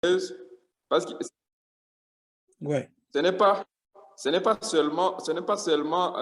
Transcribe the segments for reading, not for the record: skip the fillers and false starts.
parce que Ouais. ce n'est pas, ce n'est pas seulement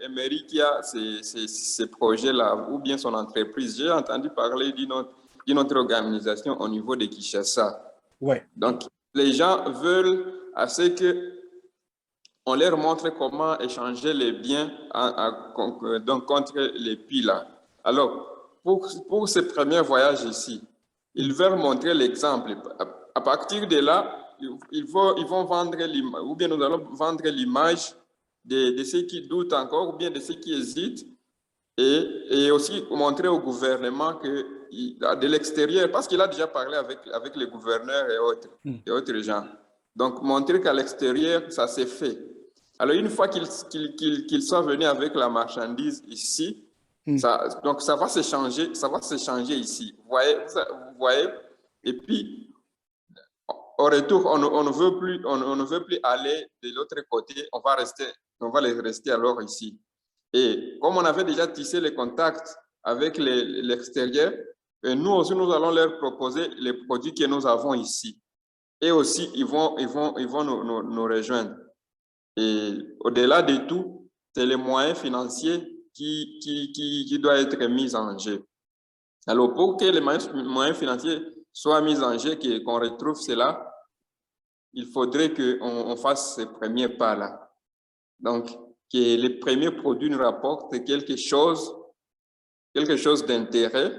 Emery qui a ces projets-là ou bien son entreprise. J'ai entendu parler d'une autre organisation au niveau de Kinshasa. Ouais. Donc, les gens veulent assez que on leur montre comment échanger les biens donc contre les piles. Alors, pour ce premier voyage ici, ils veulent montrer l'exemple. À partir de là, ils vont vendre l'image, ou bien nous allons vendre l'image de ceux qui doutent encore, ou bien de ceux qui hésitent, et aussi montrer au gouvernement que de l'extérieur, parce qu'il a déjà parlé avec les gouverneurs et autres gens. Donc, montrer qu'à l'extérieur, ça s'est fait. Alors, une fois qu'ils soient venus avec la marchandise ici, donc ça va s'échanger ici. Vous voyez? Et puis, au retour, on ne veut plus aller de l'autre côté, on va rester alors ici. Et comme on avait déjà tissé les contacts avec l'extérieur, nous aussi, nous allons leur proposer les produits que nous avons ici. Et aussi, ils vont nous rejoindre. Et au-delà de tout, c'est les moyens financiers qui doivent être mis en jeu. Alors, pour que les moyens financiers soient mis en jeu, qu'on retrouve cela, il faudrait qu'on fasse ces premiers pas-là. Donc, que les premiers produits nous rapportent quelque chose d'intérêt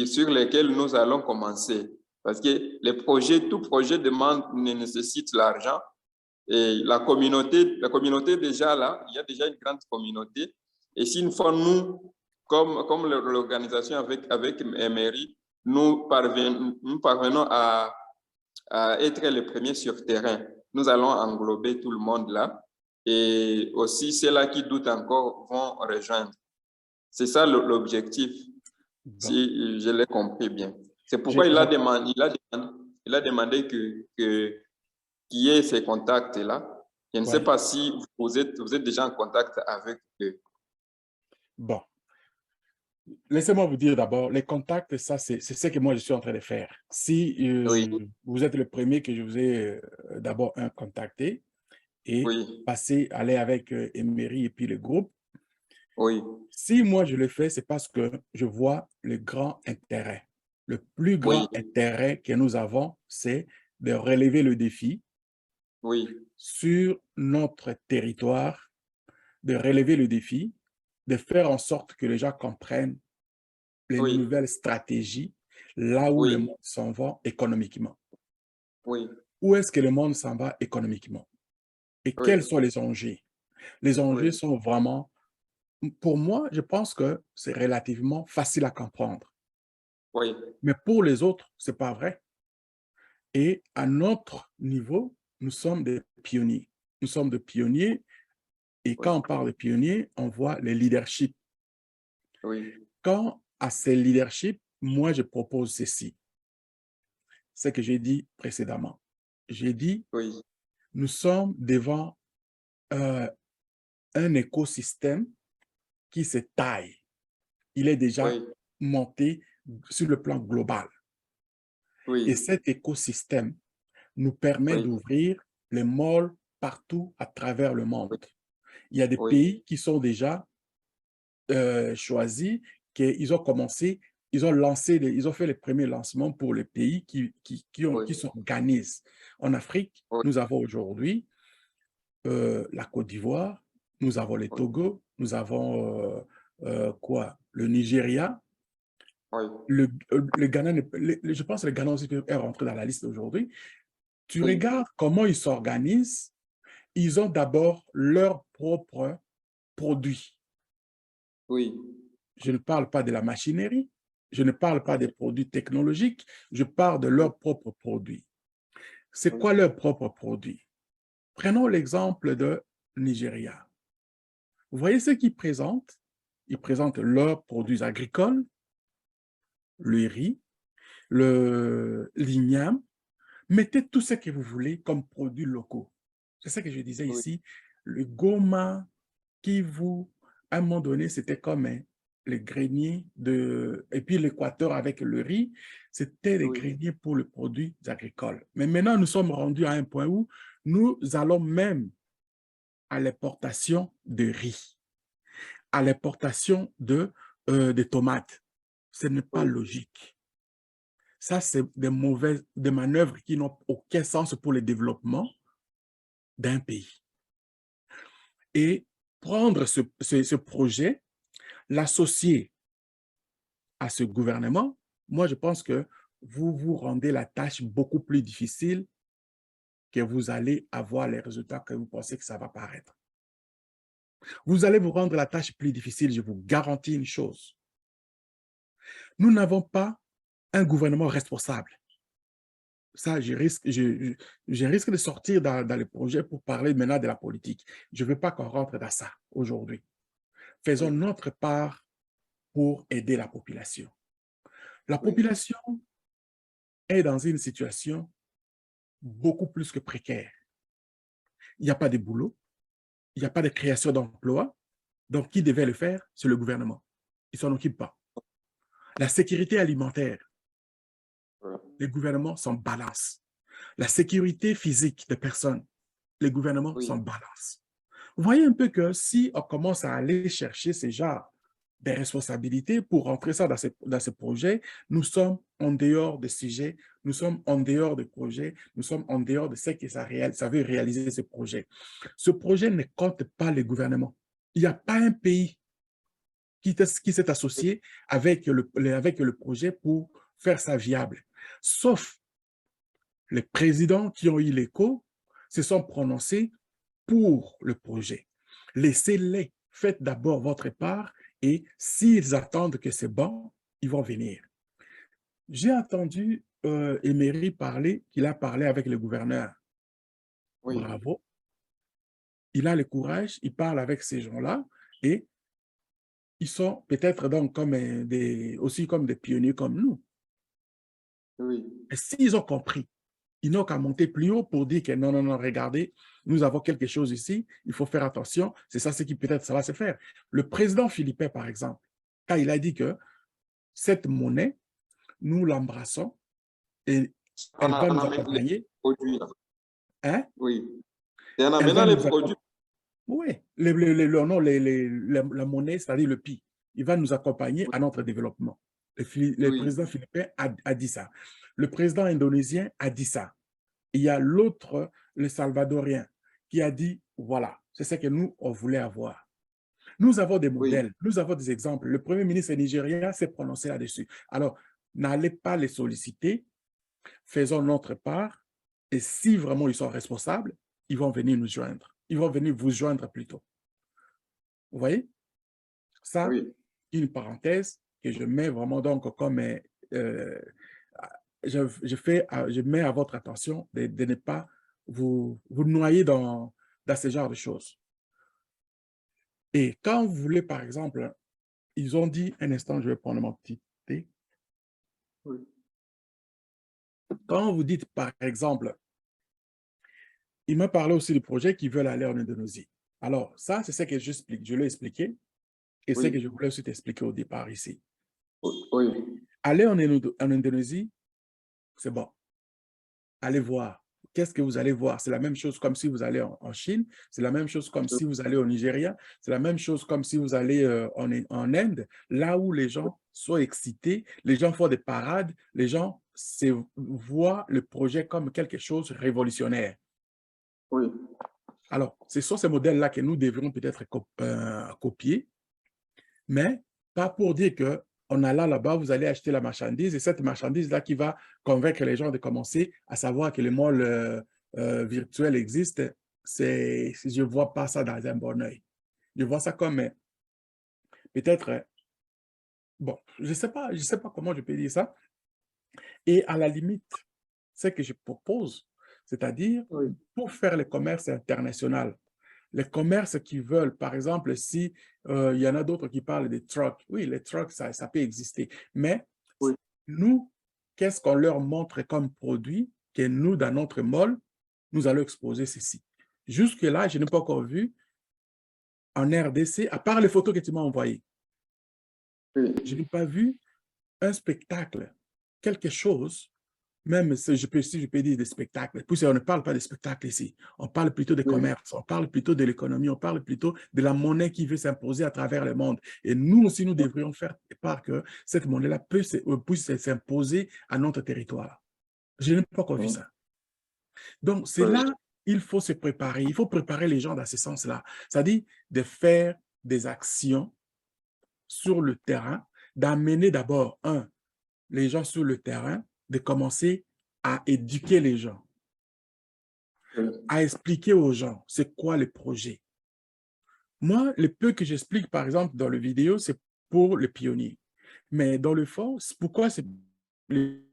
sur lesquels nous allons commencer. Parce que tout projet nécessite l'argent. Et la communauté déjà là, il y a déjà une grande communauté. Et si une fois nous, comme l'organisation avec Emery, nous parvenons à être les premiers sur terrain, nous allons englober tout le monde là. Et aussi, ceux-là qui doutent encore vont rejoindre. C'est ça l'objectif, Bon. si je l'ai compris bien. C'est pourquoi J'ai- il a j'ai- demandé qu'il y ait ces contacts-là. Je ne sais ouais. pas si vous êtes déjà en contact avec eux. Bon. Laissez-moi vous dire d'abord, les contacts, ça, c'est ce que moi, je suis en train de faire. Si Oui, vous êtes le premier que je vous ai d'abord contacté et oui, aller avec Emery et puis le groupe, oui, si moi, je le fais, c'est parce que je vois le grand intérêt. Le plus oui, grand intérêt que nous avons, c'est de relever le défi oui, sur notre territoire, de relever le défi, de faire en sorte que les gens comprennent les oui, nouvelles stratégies, là où le oui, monde s'en va économiquement. oui, Où est-ce que le monde s'en va économiquement? Et oui, quels sont les enjeux? Les enjeux oui, sont vraiment, pour moi, je pense que c'est relativement facile à comprendre. oui, Mais pour les autres, ce n'est pas vrai. Et à notre niveau, nous sommes des pionniers. Nous sommes des pionniers. Et oui, quand on parle de pionniers, on voit le leadership. oui, Quand à ces leaderships, moi, je propose ceci. Ce que j'ai dit précédemment. J'ai dit, oui, nous sommes devant euh, un écosystème qui se taille. Il est déjà oui, monté sur le plan global. Et oui, cet écosystème nous permet oui, d'ouvrir les malls partout à travers le monde. Il y a des oui, pays qui sont déjà choisis, qu'ils ont commencé, ils ont fait les premiers lancements pour les pays qui oui, s'organisent. En Afrique, oui, nous avons aujourd'hui la Côte d'Ivoire, nous avons le oui, Togo, nous avons quoi? Le Nigeria, oui, le Ghana, je pense que le Ghana aussi est rentré dans la liste aujourd'hui. Tu oui, regardes comment ils s'organisent, ils ont d'abord leurs propres produits. oui, Je ne parle pas de la machinerie, je ne parle pas des oui, produits technologiques, je parle de oui, leurs propres produits. C'est oui, quoi leurs propres produits? Prenons l'exemple de Nigeria. Vous voyez ce qu'ils présentent? Ils présentent leurs produits agricoles, le riz, l'igname. Mettez tout ce que vous voulez comme produits locaux. C'est ce que je disais oui, ici. Le Goma, Kivu, à un moment donné, c'était comme les greniers et puis l'Équateur avec le riz, c'était les Oui, greniers pour les produits agricoles. Mais maintenant, nous sommes rendus à un point où nous allons même à l'importation de riz, à l'importation de tomates. Ce n'est pas oui, logique. Ça, c'est des manœuvres qui n'ont aucun sens pour le développement d'un pays. Et prendre ce projet, l'associer à ce gouvernement, moi, je pense que vous vous rendez la tâche beaucoup plus difficile que vous allez avoir les résultats que vous pensez que ça va paraître. Vous allez vous rendre la tâche plus difficile, je vous garantis une chose. Nous n'avons pas un gouvernement responsable. Ça, je risque de sortir dans les projets pour parler maintenant de la politique. Je ne veux pas qu'on rentre dans ça aujourd'hui. Faisons oui, notre part pour aider la population. La oui, population est dans une situation beaucoup plus que précaire. Il n'y a pas de boulot, il n'y a pas de création d'emplois. Donc, qui devait le faire? C'est le gouvernement. Il ne s'en occupe pas. La sécurité alimentaire, oui, les gouvernements s'en balancent. La sécurité physique des personnes, les gouvernements s'en oui, balancent. Vous voyez un peu que si on commence à aller chercher ces genres de responsabilités pour rentrer ça dans ce projet, nous sommes en dehors des sujets, nous sommes en dehors des projets, nous sommes en dehors de ce que ça veut réaliser ce projet. Ce projet ne compte pas le gouvernement. Il n'y a pas un pays qui s'est associé avec le projet pour faire ça viable. Sauf les présidents qui ont eu l'écho se sont prononcés pour le projet. Laissez-les, faites d'abord votre part et s'ils attendent que c'est bon, ils vont venir. J'ai entendu Emery parler, qu'il a parlé avec le gouverneur. oui, Bravo. Il a le courage, il parle avec ces gens-là et ils sont peut-être donc aussi comme des pionniers comme nous. oui, Et s'ils ont compris, ils n'ont qu'à monter plus haut pour dire que non, non, non, regardez, nous avons quelque chose ici, il faut faire attention, c'est ça ce qui peut-être ça va se faire. Le président philippin, par exemple, quand il a dit que cette monnaie, nous l'embrassons et on elle va nous amène les accompagner, produits, là. hein? Oui. Et en Elle va amenant les nous produits, accompagner. Oui, non, la monnaie, c'est-à-dire le PI, il va nous accompagner à notre développement. Le oui, président philippin a dit ça. Le président indonésien a dit ça. Il y a l'autre, le salvadorien, qui a dit, voilà, c'est ce que nous, on voulait avoir. Nous avons des oui, modèles, nous avons des exemples. Le premier ministre nigérien s'est prononcé là-dessus. Alors, n'allez pas les solliciter, faisons notre part, et si vraiment ils sont responsables, ils vont venir nous joindre. Ils vont venir vous joindre plutôt. Vous voyez? Ça, oui, une parenthèse que je mets vraiment donc comme euh, je mets à votre attention de ne pas vous noyer dans ce genre de choses. Et quand vous voulez, par exemple, ils ont dit, un instant, je vais prendre mon petit thé. oui, Quand vous dites, par exemple, ils me parlaient aussi du projet qu'ils veulent aller en Indonésie. Alors, ça, c'est ce que j'explique. Je l'ai expliqué et c'est ce que je oui, voulais aussi t'expliquer au départ ici. oui, Aller en Indonésie, c'est bon. Allez voir. Qu'est-ce que vous allez voir? C'est la même chose comme si vous allez en Chine, c'est la même chose comme si vous allez au Nigeria, c'est la même chose comme si vous allez en Inde, là où les gens sont excités, les gens font des parades, les gens voient le projet comme quelque chose de révolutionnaire. oui, Alors, ce sont ces modèles-là que nous devrions peut-être copier, mais pas pour dire que en allant là-bas, vous allez acheter la marchandise et cette marchandise-là qui va convaincre les gens de commencer à savoir que le monde virtuel existe, je ne vois pas ça dans un bon oeil. Je vois ça comme peut-être, bon, je sais pas comment je peux dire ça. Et à la limite, ce que je propose, c'est-à-dire oui, pour faire le commerce international, les commerces qui veulent, par exemple, si il y en a d'autres qui parlent des trucks, oui, les trucks, ça peut exister. Mais oui, nous, qu'est-ce qu'on leur montre comme produit que nous, dans notre mall, nous allons exposer ceci. Jusque-là, je n'ai pas encore vu en RDC, à part les photos que tu m'as envoyées. Oui. Je n'ai pas vu un spectacle, quelque chose, même si je peux dire des spectacles, puis on ne parle pas de spectacles ici, on parle plutôt de Oui. commerce, on parle plutôt de l'économie, on parle plutôt de la monnaie qui veut s'imposer à travers le monde. Et nous aussi, nous devrions faire part que cette monnaie-là puisse s'imposer à notre territoire. Je n'ai pas encore vu ça. Donc, c'est Oui. là, il faut se préparer, il faut préparer les gens dans ce sens-là, c'est-à-dire de faire des actions sur le terrain, d'amener d'abord, les gens sur le terrain, de commencer à éduquer les gens, Oui. à expliquer aux gens c'est quoi le projet. Moi, le peu que j'explique, par exemple, dans le vidéo, c'est pour les pionniers. Mais dans le fond, pourquoi c'est les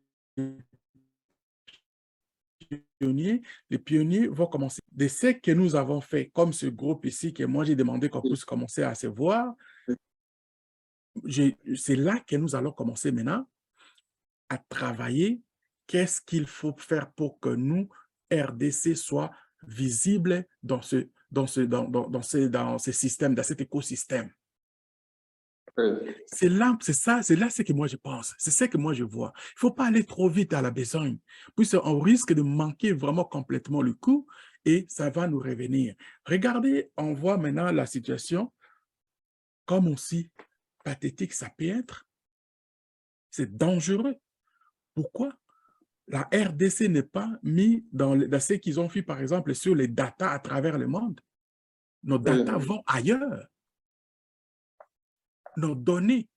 pionniers? Les pionniers vont commencer. De ce que nous avons fait, comme ce groupe ici, que moi j'ai demandé qu'on puisse commencer à se voir, c'est là que nous allons commencer maintenant à travailler. Qu'est-ce qu'il faut faire pour que nous, RDC, soit visible dans ce système, dans cet écosystème? Oui. C'est là, c'est là ce que moi je pense, c'est ce que moi je vois. Il ne faut pas aller trop vite à la besogne, puisqu'on risque de manquer vraiment complètement le coup et ça va nous revenir. Regardez, on voit maintenant la situation comme aussi pathétique ça peut être. C'est dangereux. Pourquoi? La RDC n'est pas mis dans ce qu'ils ont fait, par exemple, sur les datas à travers le monde. Nos datas Oui. vont ailleurs. Nos données,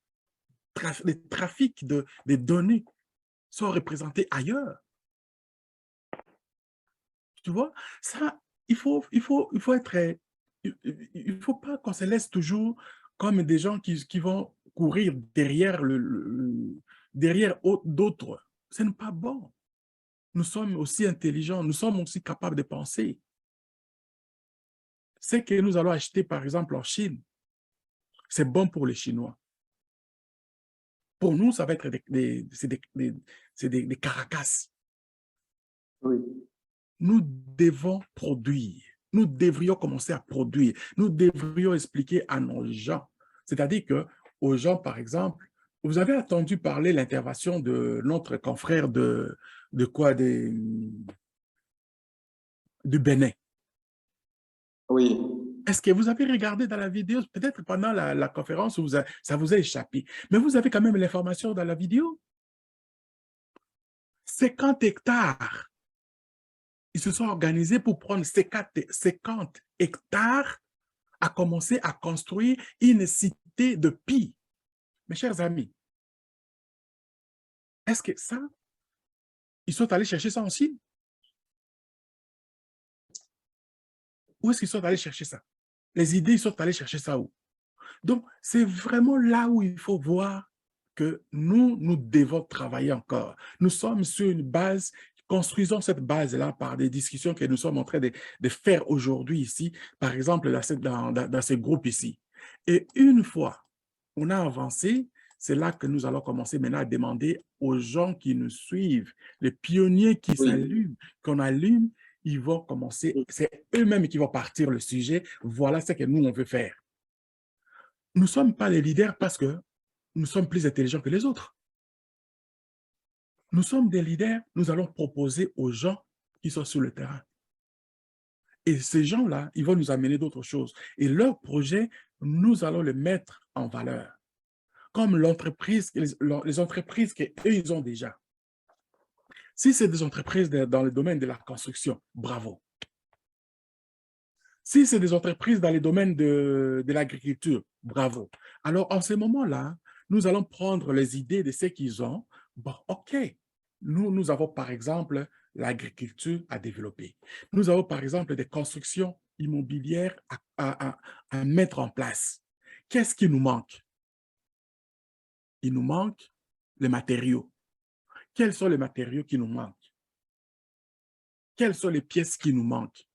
les trafics des données sont représentés ailleurs. Tu vois, ça, il faut être, il faut pas qu'on se laisse toujours comme des gens qui vont courir derrière derrière d'autres. Ce n'est pas bon. Nous sommes aussi intelligents, nous sommes aussi capables de penser. Ce que nous allons acheter, par exemple, en Chine, c'est bon pour les Chinois. Pour nous, ça va être des caracas. Oui. Nous devons produire. Nous devrions commencer à produire. Nous devrions expliquer à nos gens. C'est-à-dire que aux gens, par exemple, vous avez entendu parler de l'intervention de notre confrère de quoi? Du Bénin. Oui. Est-ce que vous avez regardé dans la vidéo, peut-être pendant la conférence, ça vous a échappé, mais vous avez quand même l'information dans la vidéo? 50 hectares. Ils se sont organisés pour prendre 50 hectares à commencer à construire une cité de Pi. Mes chers amis, est-ce que ça, ils sont allés chercher ça en Chine? Où est-ce qu'ils sont allés chercher ça? Les idées, ils sont allés chercher ça où? Donc, c'est vraiment là où il faut voir que nous devons travailler encore. Nous sommes sur une base, construisons cette base-là par des discussions que nous sommes en train de faire aujourd'hui ici, par exemple dans ce groupe ici. Et une fois on a avancé, c'est là que nous allons commencer maintenant à demander aux gens qui nous suivent, les pionniers qui Oui. s'allument, qu'on allume, ils vont commencer, c'est eux-mêmes qui vont partir le sujet. Voilà ce que nous, on veut faire. Nous ne sommes pas les leaders parce que nous sommes plus intelligents que les autres. Nous sommes des leaders, nous allons proposer aux gens qui sont sur le terrain. Et ces gens-là, ils vont nous amener d'autres choses. Et leur projet, nous allons le mettre en valeur. Comme l'entreprise, les entreprises qu'eux, ils ont déjà. Si c'est des entreprises dans le domaine de la construction, bravo. Si c'est des entreprises dans le domaine de l'agriculture, bravo. Alors, en ce moment-là, nous allons prendre les idées de ce qu'ils ont. Bon, OK. Nous avons, par exemple, l'agriculture à développer. Nous avons, par exemple, des constructions immobilières à mettre en place. Qu'est-ce qui nous manque? Il nous manque les matériaux. Quels sont les matériaux qui nous manquent? Quelles sont les pièces qui nous manquent?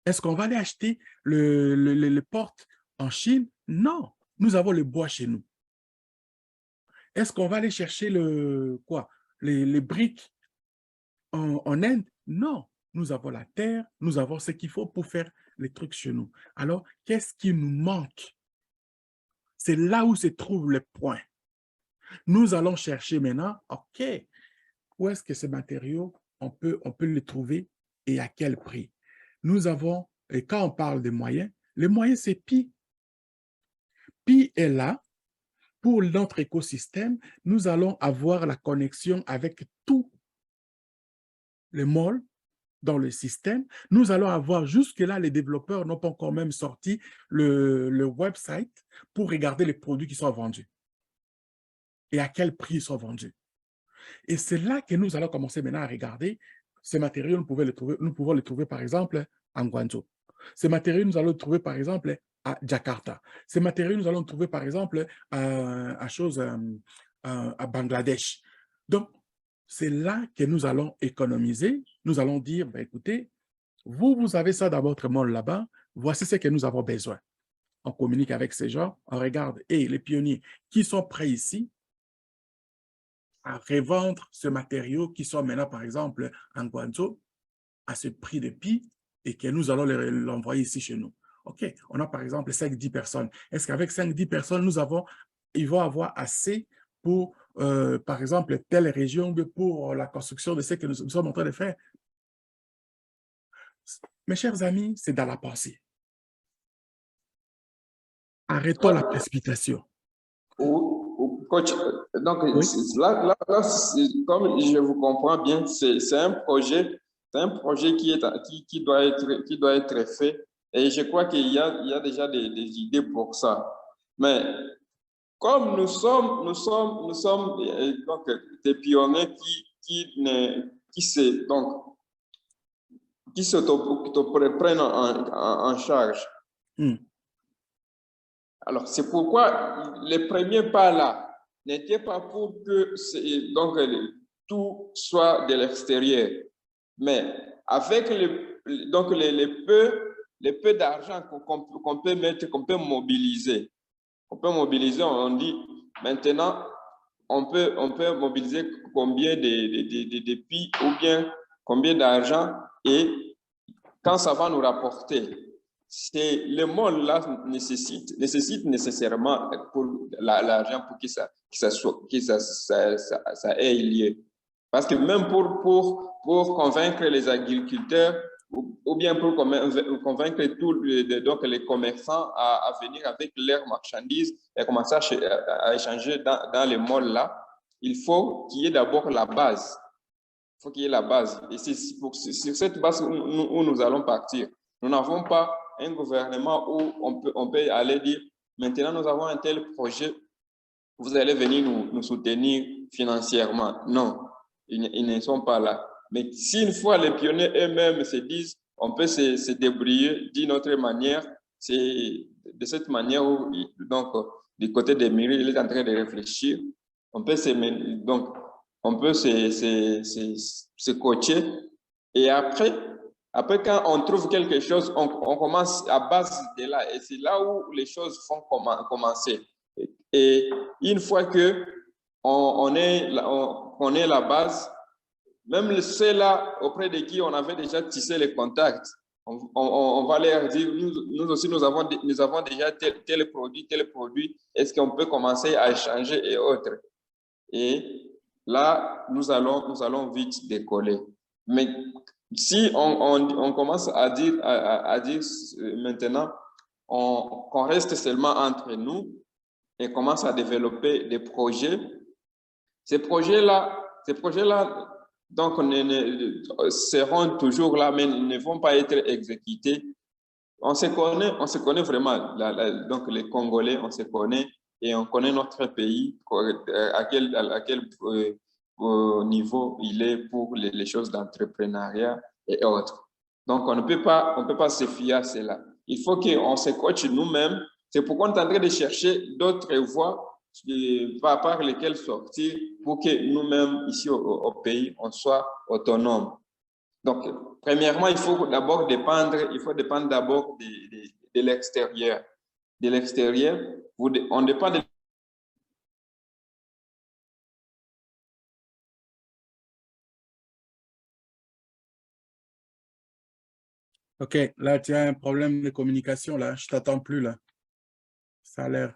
Est-ce qu'on va aller acheter les portes en Chine? Non, nous avons le bois chez nous. Est-ce qu'on va aller chercher les briques en Inde? Non, nous avons la terre, nous avons ce qu'il faut pour faire les trucs chez nous. Alors, qu'est-ce qui nous manque? C'est là où se trouve le point. Nous allons chercher maintenant, OK, où est-ce que ces matériaux, on peut les trouver et à quel prix? Nous avons, et quand on parle des moyens, les moyens, c'est Pi. Pi est là pour notre écosystème. Nous allons avoir la connexion avec tous les malls dans le système. Nous allons avoir, jusque-là, les développeurs n'ont pas encore même sorti le website pour regarder les produits qui sont vendus et à quel prix ils sont vendus. Et c'est là que nous allons commencer maintenant à regarder ces matériaux. Nous pouvons les trouver, par exemple, en Guangzhou. Ces matériaux, nous allons les trouver, par exemple, à Jakarta. Ces matériaux, nous allons les trouver, par exemple, à Bangladesh. Donc, c'est là que nous allons économiser. Nous allons dire, ben, écoutez, vous avez ça dans votre monde là-bas, voici ce que nous avons besoin. On communique avec ces gens, on regarde, et les pionniers qui sont prêts ici à revendre ce matériau qui sont maintenant, par exemple, en Guangzhou, à ce prix de Pi, et que nous allons l'envoyer ici chez nous. OK, on a par exemple 5-10 personnes. Est-ce qu'avec 5-10 personnes, ils vont avoir assez pour, par exemple, telle région pour la construction de ce que nous sommes en train de faire? Mes chers amis, c'est dans la pensée. Arrêtons la précipitation. Coach, donc Oui. là, comme je vous comprends bien, c'est un projet qui doit être fait. Et je crois qu'il y a déjà des idées pour ça. Mais comme nous sommes donc des pionniers qui prennent en charge. Alors, c'est pourquoi les premiers pas là n'étaient pas pour que tout soit de l'extérieur. Mais avec les peu d'argent qu'on peut mettre, qu'on peut mobiliser, on dit maintenant, on peut mobiliser combien de PI ou bien combien d'argent et quand ça va nous rapporter. Le monde là nécessite nécessairement pour l'argent pour que ça ait lieu. Parce que même pour convaincre les agriculteurs ou bien pour convaincre tous les commerçants à venir avec leurs marchandises et commencer à échanger dans les malls là, il faut qu'il y ait d'abord la base. Il faut qu'il y ait la base. Et c'est sur cette base où nous allons partir. Nous n'avons pas un gouvernement où on peut aller dire, maintenant nous avons un tel projet, vous allez venir nous soutenir financièrement. Non, ils ne sont pas là. Mais si une fois les pionniers eux-mêmes se disent, on peut se débrouiller d'une autre manière, c'est de cette manière où, donc, du côté des mairies, il est en train de réfléchir. On peut se coacher et après, quand on trouve quelque chose, on commence à base de là et c'est là où les choses font commencer. Et une fois que on est la base, même ceux-là auprès de qui on avait déjà tissé les contacts, on va leur dire, nous aussi, nous avons déjà tel produit, est-ce qu'on peut commencer à échanger et autres. Et là, nous allons vite décoller. Mais si on commence à dire maintenant qu'on reste seulement entre nous et commence à développer des projets, ces projets-là donc seront toujours là, mais ne vont pas être exécutés. On se connaît vraiment, donc les Congolais, on se connaît et on connaît notre pays, à quel niveau il est pour les choses d'entrepreneuriat et autres. Donc, on ne peut pas se fier à cela. Il faut qu'on se coache nous-mêmes. C'est pourquoi on est en train de chercher d'autres voies par lesquelles sortir pour que nous-mêmes, ici au pays, on soit autonomes. Donc, premièrement, il faut dépendre d'abord de l'extérieur. De l'extérieur, on dépend de... OK, là, tu as un problème de communication, là. Je t'attends plus, là. Ça a l'air.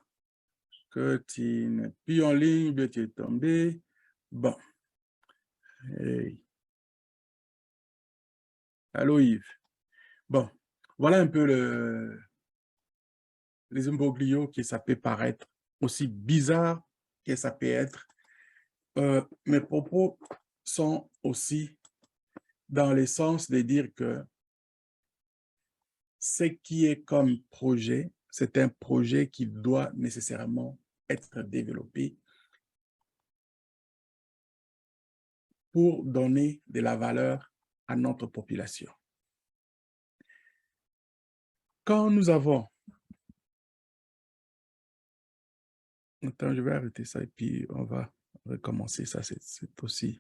que tu n'es plus en ligne, bien tu es tombé. Bon. Hey. Allô Yves. Bon, voilà un peu les imbroglios que ça peut paraître aussi bizarre que ça peut être. Mes propos sont aussi dans le sens de dire que ce qui est comme projet, c'est un projet qui doit nécessairement être développé pour donner de la valeur à notre population. Quand nous avons... Attends, je vais arrêter ça et puis on va recommencer. Ça, c'est aussi